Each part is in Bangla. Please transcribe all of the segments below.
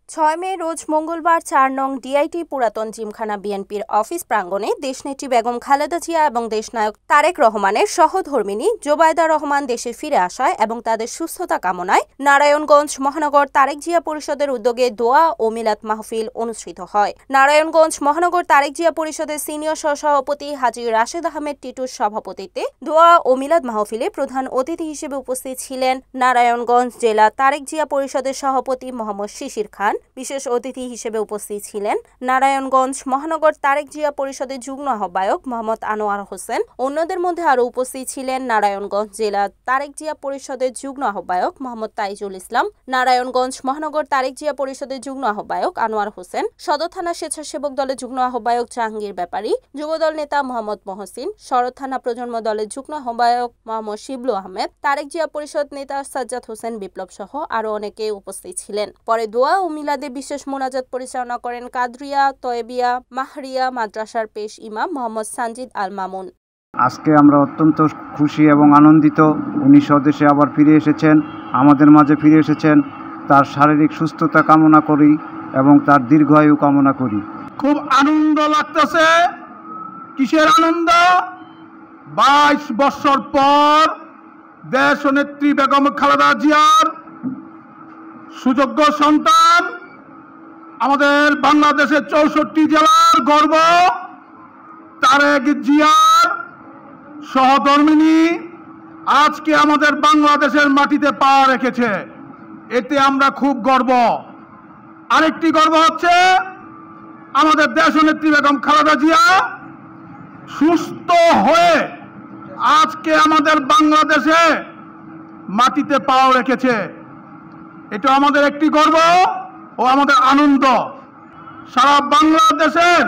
6 মে রোজ মঙ্গলবার 4 নং ডিআইটি পুরাতন জিমখানা বিএনপির অফিস প্রাঙ্গণে দেশনেত্রী বেগম খালেদা জিয়া এবং দেশনায়ক তারেক রহমানের সহধর্মিণী জোবায়দা রহমান দেশে ফিরে আসায় এবং তাদের সুস্থতা কামনায় নারায়ণগঞ্জ মহানগর তারেক জিয়া পরিষদের উদ্যোগে দোয়া ও মিলাদ মাহফিল অনুষ্ঠিত হয়। নারায়ণগঞ্জ মহানগর তারেক জিয়া পরিষদের সিনিয়র সহসভাপতি হাজী রাশেদ আহমেদ টিটুর সভাপতিত্বে দোয়া ও মিলাদ মাহফিলে প্রধান অতিথি হিসেবে উপস্থিত ছিলেন নারায়ণগঞ্জ জেলা তারেক জিয়া পরিষদের সভাপতি মোহাম্মদ শিশির খান। বিশেষ অতিথি হিসেবে উপস্থিত ছিলেন নারায়ণগঞ্জ মহানগর তারেক জিয়া পরিষদের যুগ্ম আহ্বায়ক মোহাম্মদ আনোয়ার হোসেন। অন্যদের মধ্যে আরও উপস্থিত ছিলেন নারায়ণগঞ্জ জেলা তারেক জিয়া পরিষদের যুগ্ম আহ্বায়ক মোহাম্মদ তাইজুল ইসলাম, নারায়ণগঞ্জ মহানগর তারেক জিয়া পরিষদের যুগ্ম আহ্বায়ক আনোয়ার হোসেন, সদর থানা স্বেচ্ছাসেবক দলের যুগ্ম আহ্বায়ক জাহাঙ্গীর ব্যাপারী, যুবদল নেতা মোহাম্মদ মহসিন, শরৎ থানা প্রজন্ম দলের যুগ্ম আহ্বায়ক মোহাম্মদ শিবলু আহমেদ, তারেক জিয়া পরিষদ নেতা সাজ্জাদ হোসেন বিপ্লব সহ আরও অনেকে উপস্থিত ছিলেন। পরে দোয়া ও মিলাদে বিশেষ মোনাজাত পরিচালনা করেন কাদরিয়া তয়েবিয়া মাহরিয়া মাদ্রাসার পেশ ইমাম মোহাম্মদ সানজিদ আল মামুন। আজকে আমরা অত্যন্ত খুশি এবং আনন্দিত। উনি স্বদেশে আবার ফিরে এসেছেন, আমাদের মাঝে ফিরে এসেছেন। তার শারীরিক সুস্থতা কামনা করি এবং তার দীর্ঘায়ু কামনা করি। খুব আনন্দ লাগতেছে। কিসের আনন্দ? 22 বছর পর দেশ নেত্রী বেগম খালেদা জিয়ার সুযোগ্য সন্তান, আমাদের বাংলাদেশের 64 জেলার গর্ব তারেক জিয়ার সহধর্মিণী আজকে আমাদের বাংলাদেশের মাটিতে পা রেখেছে। এতে আমরা খুব গর্ব। আরেকটি গর্ব হচ্ছে আমাদের দেশনেত্রী বেগম খালেদা জিয়া সুস্থ হয়ে আজকে আমাদের বাংলাদেশে মাটিতে পা রেখেছে। এটা আমাদের একটি গর্ব ও আমাদের আনন্দ। সারা বাংলাদেশের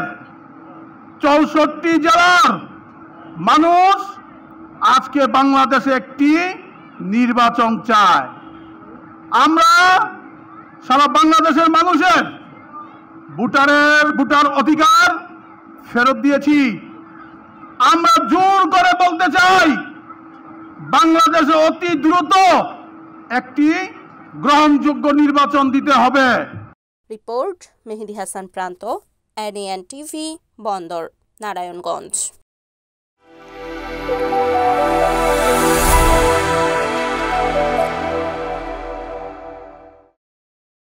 64 জেলার মানুষ আজকে বাংলাদেশে একটি নির্বাচন চায়। আমরা সারা বাংলাদেশের মানুষের ভোটার অধিকার ফেরত দিয়েছি। আমরা জোর করে বলতে চাই, বাংলাদেশে অতি দ্রুত একটি গ্রহণযোগ্য নির্বাচন দিতে হবে। রিপোর্ট মেহেদি হাসান প্রান্ত, এনএন টিভি, বন্দর, নারায়ণগঞ্জ।